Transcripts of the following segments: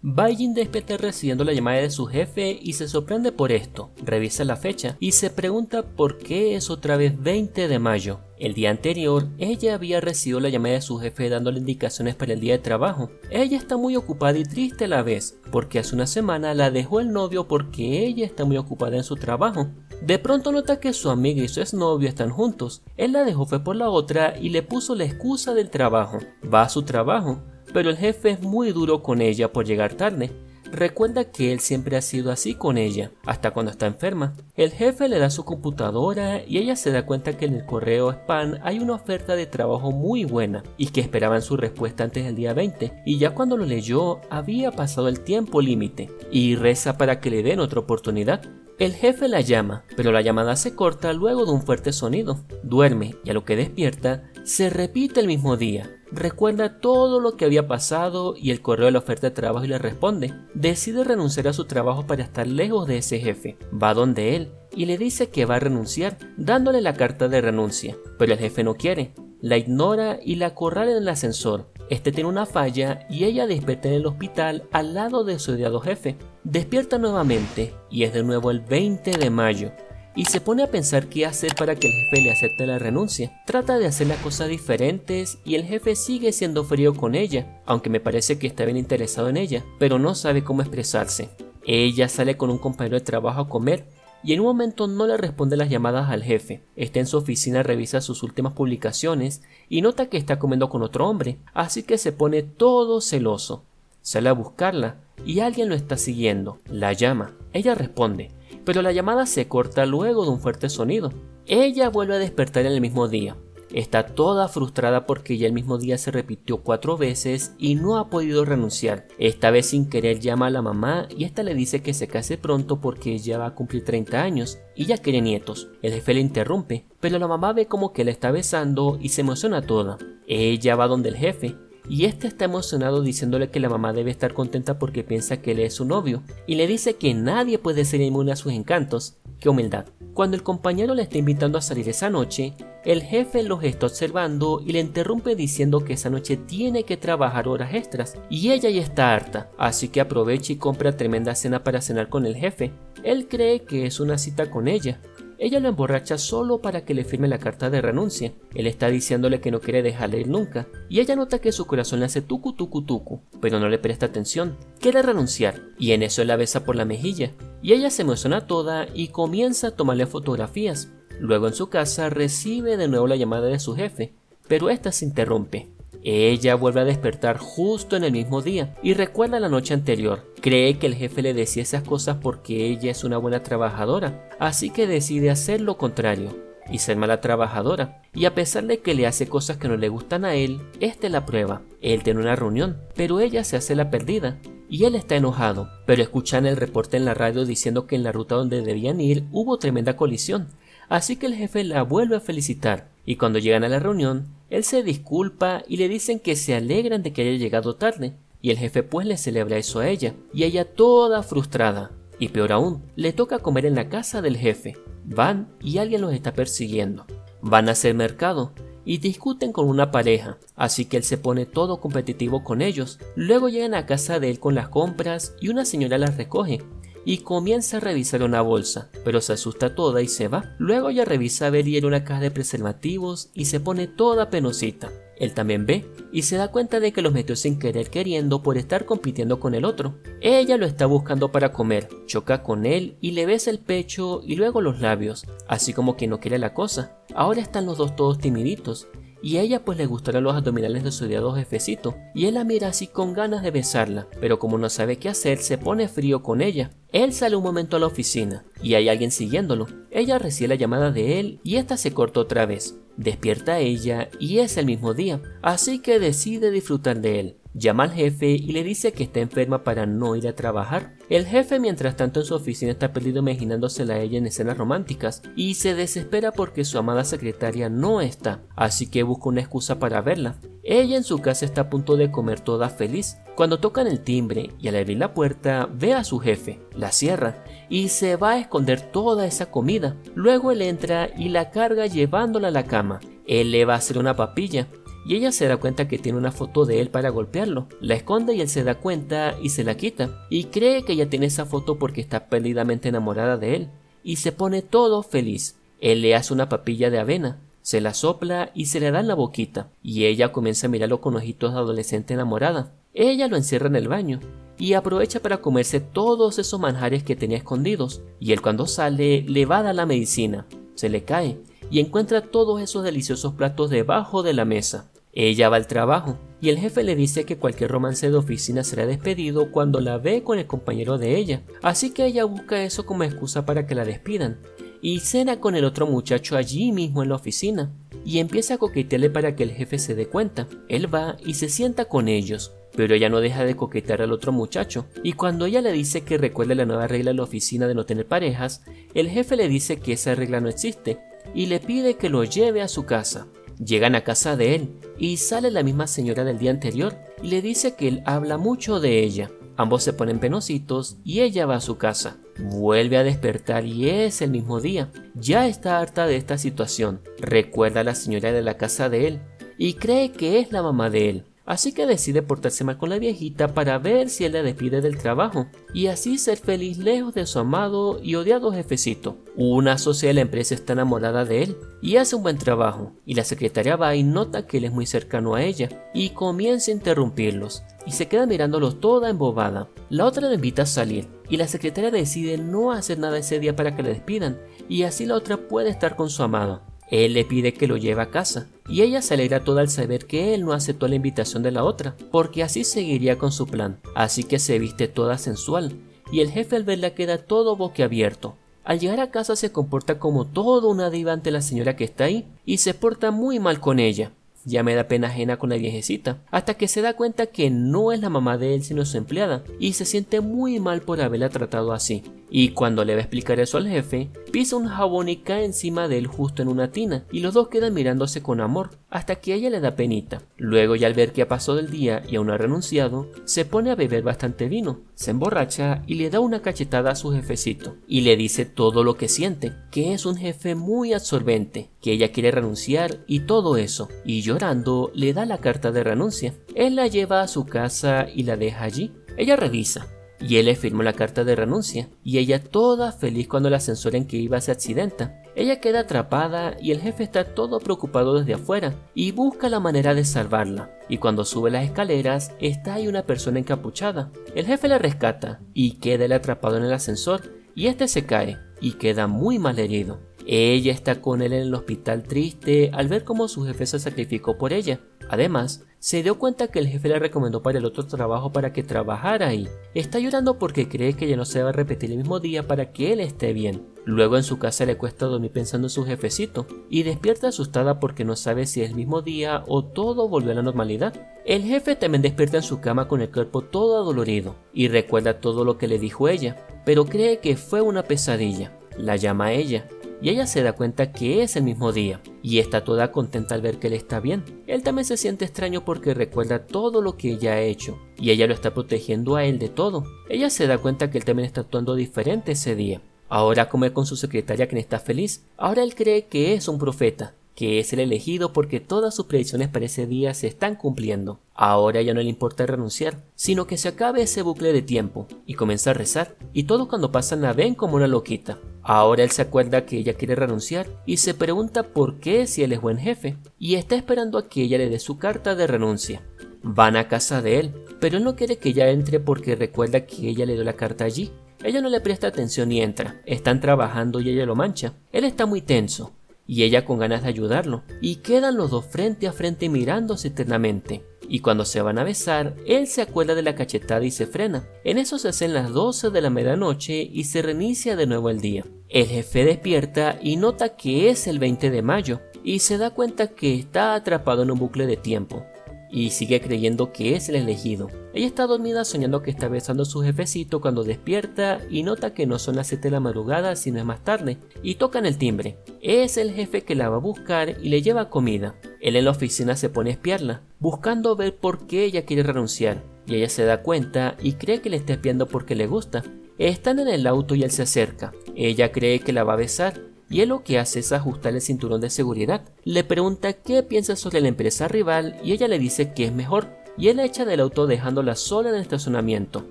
Baijin despierta recibiendo la llamada de su jefe y se sorprende por esto. Revisa la fecha y se pregunta por qué es otra vez 20 de mayo. El día anterior, ella había recibido la llamada de su jefe dándole indicaciones para el día de trabajo. Ella está muy ocupada y triste a la vez, porque hace una semana la dejó el novio porque ella está muy ocupada en su trabajo. De pronto nota que su amiga y su exnovio están juntos. Él la dejó fue por la otra y le puso la excusa del trabajo. Va a su trabajo, pero el jefe es muy duro con ella por llegar tarde. Recuerda que él siempre ha sido así con ella, hasta cuando está enferma. El jefe le da su computadora y ella se da cuenta que en el correo spam hay una oferta de trabajo muy buena y que esperaban su respuesta antes del día 20, y ya cuando lo leyó había pasado el tiempo límite y reza para que le den otra oportunidad. El jefe la llama, pero la llamada se corta luego de un fuerte sonido. Duerme y a lo que despierta se repite el mismo día. Recuerda todo lo que había pasado y el correo de la oferta de trabajo y le responde. Decide renunciar a su trabajo para estar lejos de ese jefe. Va donde él y le dice que va a renunciar, dándole la carta de renuncia. Pero el jefe no quiere. La ignora y la acorrala en el ascensor. Este tiene una falla y ella despierta en el hospital al lado de su odiado jefe. Despierta nuevamente y es de nuevo el 20 de mayo. Y se pone a pensar qué hacer para que el jefe le acepte la renuncia. Trata de hacer las cosas diferentes y el jefe sigue siendo frío con ella, aunque me parece que está bien interesado en ella, pero no sabe cómo expresarse. Ella sale con un compañero de trabajo a comer y en un momento no le responde las llamadas al jefe. Está en su oficina, revisa sus últimas publicaciones y nota que está comiendo con otro hombre, así que se pone todo celoso. Sale a buscarla y alguien lo está siguiendo. La llama. Ella responde, pero la llamada se corta luego de un fuerte sonido. Ella vuelve a despertar en el mismo día. Está toda frustrada porque ya el mismo día se repitió 4 veces y no ha podido renunciar. Esta vez sin querer llama a la mamá y esta le dice que se case pronto porque ella va a cumplir 30 años y ya quiere nietos. El jefe le interrumpe, pero la mamá ve como que la está besando y se emociona toda. Ella va donde el jefe y este está emocionado diciéndole que la mamá debe estar contenta porque piensa que él es su novio y le dice que nadie puede ser inmune a sus encantos. ¡Qué humildad! Cuando el compañero le está invitando a salir esa noche, el jefe los está observando y le interrumpe diciendo que esa noche tiene que trabajar horas extras y ella ya está harta, así que aprovecha y compra tremenda cena para cenar con el jefe. Él cree que es una cita con ella. Ella lo emborracha solo para que le firme la carta de renuncia. Él está diciéndole que no quiere dejarle ir nunca, y ella nota que su corazón le hace tucu tucu tucu, pero no le presta atención. Quiere renunciar, y en eso él la besa por la mejilla, y ella se emociona toda y comienza a tomarle fotografías. Luego en su casa recibe de nuevo la llamada de su jefe, pero esta se interrumpe. Ella vuelve a despertar justo en el mismo día y recuerda la noche anterior. Cree que el jefe le decía esas cosas porque ella es una buena trabajadora, así que decide hacer lo contrario y ser mala trabajadora. Y a pesar de que le hace cosas que no le gustan a él, la prueba. Él tiene una reunión, pero ella se hace la perdida y él está enojado, pero escuchan el reporte en la radio diciendo que en la ruta donde debían ir hubo tremenda colisión. Así que el jefe la vuelve a felicitar y cuando llegan a la reunión, él se disculpa y le dicen que se alegran de que haya llegado tarde y el jefe pues le celebra eso a ella y ella toda frustrada. Y peor aún, le toca comer en la casa del jefe. Van y alguien los está persiguiendo. Van a hacer mercado y discuten con una pareja, así que él se pone todo competitivo con ellos. Luego llegan a casa de él con las compras y una señora las recoge y comienza a revisar una bolsa, pero se asusta toda y se va. Luego ella revisa a ver y era una caja de preservativos y se pone toda penosita. Él también ve y se da cuenta de que los metió sin querer queriendo por estar compitiendo con el otro. Ella lo está buscando para comer, choca con él y le besa el pecho y luego los labios, así como que no quiere la cosa. Ahora están los dos todos timiditos y a ella pues le gustaron los abdominales de su odiado jefecito y él la mira así con ganas de besarla, pero como no sabe qué hacer se pone frío con ella. Él sale un momento a la oficina y hay alguien siguiéndolo. Ella recibe la llamada de él y esta se corta otra vez. Despierta a ella y es el mismo día, así que decide disfrutar de él. Llama al jefe y le dice que está enferma para no ir a trabajar. El jefe mientras tanto en su oficina está perdido imaginándosela a ella en escenas románticas y se desespera porque su amada secretaria no está, así que busca una excusa para verla. Ella en su casa está a punto de comer toda feliz, cuando tocan el timbre y al abrir la puerta ve a su jefe, la cierra y se va a esconder toda esa comida. Luego él entra y la carga llevándola a la cama. Él le va a hacer una papilla y ella se da cuenta que tiene una foto de él para golpearlo. La esconde y él se da cuenta y se la quita, y cree que ella tiene esa foto porque está perdidamente enamorada de él, y se pone todo feliz. Él le hace una papilla de avena, se la sopla y se le da en la boquita, y ella comienza a mirarlo con ojitos de adolescente enamorada. Ella lo encierra en el baño y aprovecha para comerse todos esos manjares que tenía escondidos, y él cuando sale le va a dar la medicina, se le cae y encuentra todos esos deliciosos platos debajo de la mesa. Ella va al trabajo y el jefe le dice que cualquier romance de oficina será despedido cuando la ve con el compañero de ella, así que ella busca eso como excusa para que la despidan y cena con el otro muchacho allí mismo en la oficina y empieza a coquetearle para que el jefe se dé cuenta. Él va y se sienta con ellos, pero ella no deja de coquetear al otro muchacho, y cuando ella le dice que recuerde la nueva regla de la oficina de no tener parejas, el jefe le dice que esa regla no existe y le pide que lo lleve a su casa. Llegan a casa de él y sale la misma señora del día anterior y le dice que él habla mucho de ella. Ambos se ponen penositos y ella va a su casa. Vuelve a despertar y es el mismo día. Ya está harta de esta situación. Recuerda a la señora de la casa de él y cree que es la mamá de él. Así que decide portarse mal con la viejita para ver si él la despide del trabajo y así ser feliz lejos de su amado y odiado jefecito. Una socia de la empresa está enamorada de él y hace un buen trabajo, y la secretaria va y nota que él es muy cercano a ella y comienza a interrumpirlos y se queda mirándolos toda embobada. La otra la invita a salir y la secretaria decide no hacer nada ese día para que la despidan y así la otra puede estar con su amado. Él le pide que lo lleve a casa y ella se alegra toda al saber que él no aceptó la invitación de la otra, porque así seguiría con su plan. Así que se viste toda sensual y el jefe al verla queda todo boquiabierto. Al llegar a casa se comporta como toda una diva ante la señora que está ahí y se porta muy mal con ella. Ya me da pena ajena con la viejecita, hasta que se da cuenta que no es la mamá de él sino su empleada, y se siente muy mal por haberla tratado así. Y cuando le va a explicar eso al jefe, pisa un jabón y cae encima de él justo en una tina, y los dos quedan mirándose con amor, hasta que a ella le da penita. Luego, ya al ver que ha pasado el día y aún no ha renunciado, se pone a beber bastante vino, se emborracha y le da una cachetada a su jefecito, y le dice todo lo que siente, que es un jefe muy absorbente, que ella quiere renunciar y todo eso, y llorando le da la carta de renuncia. Él la lleva a su casa y la deja allí. Ella revisa y él le firma la carta de renuncia, y ella toda feliz cuando el ascensor en que iba se accidenta. Ella queda atrapada y el jefe está todo preocupado desde afuera y busca la manera de salvarla, y cuando sube las escaleras está ahí una persona encapuchada. El jefe la rescata y queda él atrapado en el ascensor y este se cae y queda muy mal herido. Ella está con él en el hospital triste al ver cómo su jefe se sacrificó por ella. Además, se dio cuenta que el jefe le recomendó para el otro trabajo para que trabajara ahí. Está llorando porque cree que ya no se va a repetir el mismo día para que él esté bien. Luego en su casa le cuesta dormir pensando en su jefecito y despierta asustada porque no sabe si es el mismo día o todo volvió a la normalidad. El jefe también despierta en su cama con el cuerpo todo adolorido y recuerda todo lo que le dijo ella, pero cree que fue una pesadilla. La llama a ella y ella se da cuenta que es el mismo día y está toda contenta al ver que él está bien. Él también se siente extraño porque recuerda todo lo que ella ha hecho y ella lo está protegiendo a él de todo. Ella se da cuenta que él también está actuando diferente ese día. Ahora come con su secretaria, quien está feliz. Ahora él cree que es un profeta, que es el elegido porque todas sus predicciones para ese día se están cumpliendo. Ahora ya no le importa renunciar, sino que se acabe ese bucle de tiempo y comienza a rezar, y todos cuando pasan la ven como una loquita. Ahora él se acuerda que ella quiere renunciar y se pregunta por qué si él es buen jefe, y está esperando a que ella le dé su carta de renuncia. Van a casa de él, pero él no quiere que ella entre porque recuerda que ella le dio la carta allí. Ella no le presta atención y entra. Están trabajando y ella lo mancha. Él está muy tenso y ella con ganas de ayudarlo, y quedan los dos frente a frente mirándose eternamente. Y cuando se van a besar, él se acuerda de la cachetada y se frena. En eso se hacen las 12 de la medianoche y se reinicia de nuevo el día. El jefe despierta y nota que es el 20 de mayo y se da cuenta que está atrapado en un bucle de tiempo y sigue creyendo que es el elegido. Ella está dormida soñando que está besando a su jefecito cuando despierta y nota que no son las 7 de la madrugada sino es más tarde, y tocan el timbre. Es el jefe que la va a buscar y le lleva comida. Él en la oficina se pone a espiarla, buscando ver por qué ella quiere renunciar, y ella se da cuenta y cree que le está espiando porque le gusta. Están en el auto y él se acerca. Ella cree que la va a besar, y él lo que hace es ajustar el cinturón de seguridad. Le pregunta qué piensa sobre la empresa rival y ella le dice que es mejor, y él la echa del auto dejándola sola en el estacionamiento.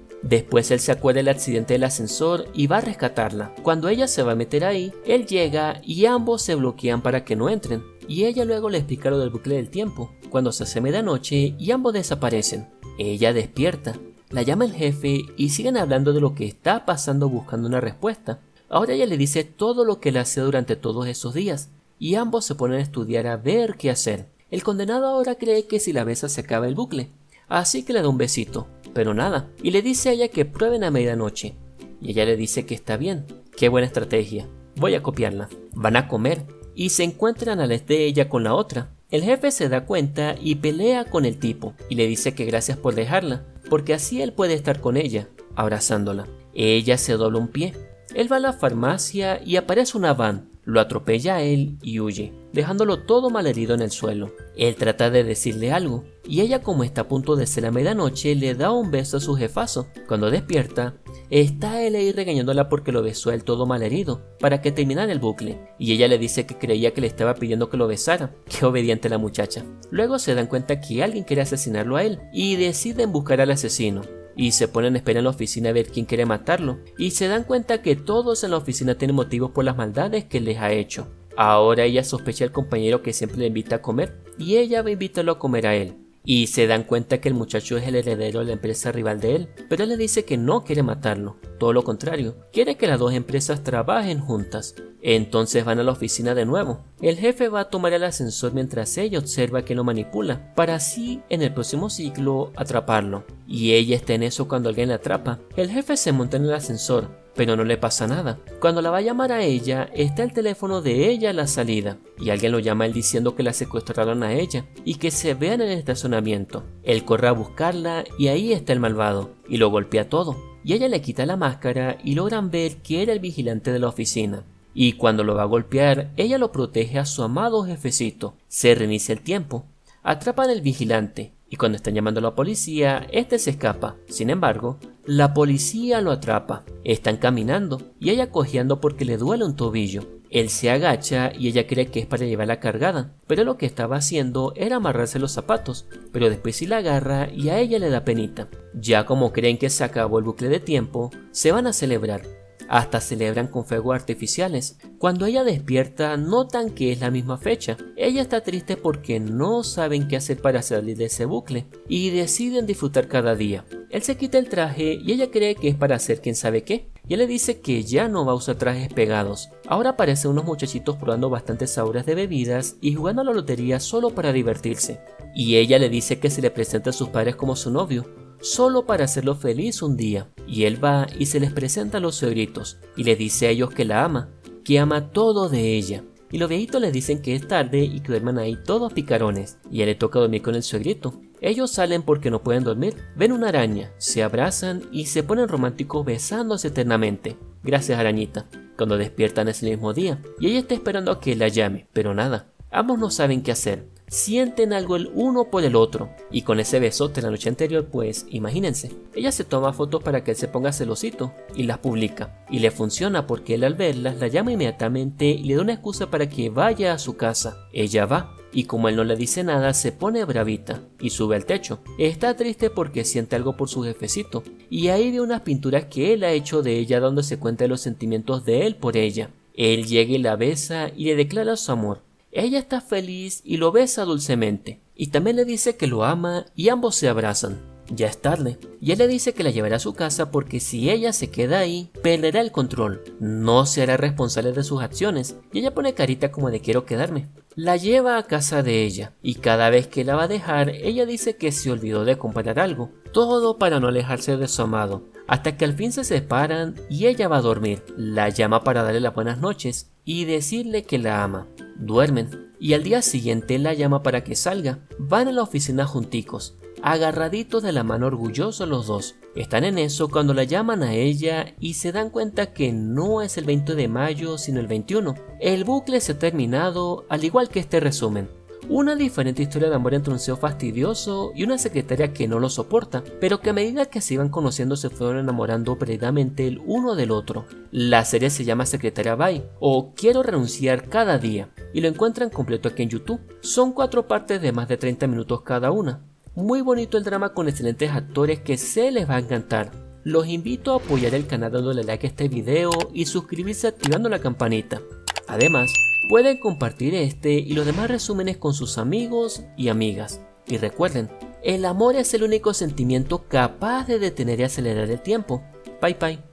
Después él se acuerda del accidente del ascensor y va a rescatarla. Cuando ella se va a meter ahí, él llega y ambos se bloquean para que no entren, y ella luego le explica lo del bucle del tiempo, cuando se hace medianoche y ambos desaparecen. Ella despierta, la llama el jefe y siguen hablando de lo que está pasando buscando una respuesta. Ahora ella le dice todo lo que le hace durante todos esos días, y ambos se ponen a estudiar a ver qué hacer. El condenado ahora cree que si la besa se acaba el bucle, así que le da un besito, pero nada, y le dice a ella que prueben a medianoche. Y ella le dice que está bien, qué buena estrategia, voy a copiarla. Van a comer, y se encuentran al este de ella con la otra. El jefe se da cuenta y pelea con el tipo, y le dice que gracias por dejarla, porque así él puede estar con ella, abrazándola. Ella se dobla un pie. Él va a la farmacia y aparece una van, lo atropella a él y huye, dejándolo todo malherido en el suelo. Él trata de decirle algo, y ella, como está a punto de ser la medianoche, le da un beso a su jefazo. Cuando despierta, está él ahí regañándola porque lo besó a él todo malherido, para que terminara el bucle, y ella le dice que creía que le estaba pidiendo que lo besara. Qué obediente la muchacha. Luego se dan cuenta que alguien quiere asesinarlo a él, y deciden buscar al asesino. Y se ponen a esperar en la oficina a ver quién quiere matarlo, y se dan cuenta que todos en la oficina tienen motivos por las maldades que les ha hecho. Ahora ella sospecha al compañero que siempre le invita a comer, y ella va a invitarlo a comer a él. Y se dan cuenta que el muchacho es el heredero de la empresa rival de él, pero él le dice que no quiere matarlo, todo lo contrario, quiere que las dos empresas trabajen juntas. Entonces van a la oficina de nuevo. El jefe va a tomar el ascensor mientras ella observa que lo manipula, para así en el próximo ciclo atraparlo. Y ella está en eso cuando alguien la atrapa. El jefe se monta en el ascensor, pero no le pasa nada. Cuando la va a llamar a ella, está el teléfono de ella a la salida, y alguien lo llama a él diciendo que la secuestraron a ella y que se vean en el estacionamiento. Él corre a buscarla y ahí está el malvado, y lo golpea todo. Y ella le quita la máscara y logran ver que era el vigilante de la oficina. Y cuando lo va a golpear, ella lo protege a su amado jefecito. Se reinicia el tiempo. Atrapan al vigilante, y cuando están llamando a la policía, este se escapa. Sin embargo, la policía lo atrapa. Están caminando, y ella cojeando porque le duele un tobillo. Él se agacha y ella cree que es para llevarla cargada, pero lo que estaba haciendo era amarrarse los zapatos, pero después sí la agarra y a ella le da penita. Ya como creen que se acabó el bucle de tiempo, se van a celebrar. Hasta celebran con fuegos artificiales. Cuando ella despierta, notan que es la misma fecha. Ella está triste porque no saben qué hacer para salir de ese bucle, y deciden disfrutar cada día. Él se quita el traje y ella cree que es para hacer quién sabe qué. Y él le dice que ya no va a usar trajes pegados. Ahora aparecen unos muchachitos probando bastantes sabores de bebidas y jugando a la lotería solo para divertirse. Y ella le dice que se le presenta a sus padres como su novio, solo para hacerlo feliz un día. Y él va y se les presenta a los suegritos y le dice a ellos que la ama, que ama todo de ella. Y los viejitos les dicen que es tarde y que duerman ahí todos picarones, y a él le toca dormir con el suegrito. Ellos salen porque no pueden dormir, ven una araña, se abrazan y se ponen románticos besándose eternamente. Gracias, arañita. Cuando despiertan ese mismo día, y ella está esperando a que la llame, pero nada. Ambos no saben qué hacer. Sienten algo el uno por el otro, y con ese besote la noche anterior, pues imagínense. Ella se toma fotos para que él se ponga celosito y las publica, y le funciona porque él al verlas la llama inmediatamente y le da una excusa para que vaya a su casa. Ella va, y como él no le dice nada, se pone bravita y sube al techo. Está triste porque siente algo por su jefecito, y ahí ve unas pinturas que él ha hecho de ella donde se cuenta los sentimientos de él por ella. Él llega y la besa y le declara su amor. Ella está feliz y lo besa dulcemente, y también le dice que lo ama y ambos se abrazan. Ya es tarde, y él le dice que la llevará a su casa porque si ella se queda ahí, perderá el control, no se hará responsable de sus acciones, y ella pone carita como de quiero quedarme. La lleva a casa de ella, y cada vez que la va a dejar, ella dice que se olvidó de comprar algo, todo para no alejarse de su amado, hasta que al fin se separan y ella va a dormir. La llama para darle las buenas noches y decirle que la ama. Duermen, y al día siguiente la llama para que salga. Van a la oficina junticos, agarraditos de la mano orgullosos los dos. Están en eso cuando la llaman a ella y se dan cuenta que no es el 20 de mayo sino el 21. El bucle se ha terminado, al igual que este resumen. Una diferente historia de amor entre un CEO fastidioso y una secretaria que no lo soporta, pero que a medida que se iban conociendo se fueron enamorando perdidamente el uno del otro. La serie se llama Secretaria Bye o Quiero renunciar cada día y lo encuentran completo aquí en YouTube. Son 4 partes de más de 30 minutos cada una. Muy bonito el drama con excelentes actores que se les va a encantar. Los invito a apoyar el canal dándole like a este video y suscribirse activando la campanita. Además, pueden compartir este y los demás resúmenes con sus amigos y amigas. Y recuerden, el amor es el único sentimiento capaz de detener y acelerar el tiempo. Bye bye.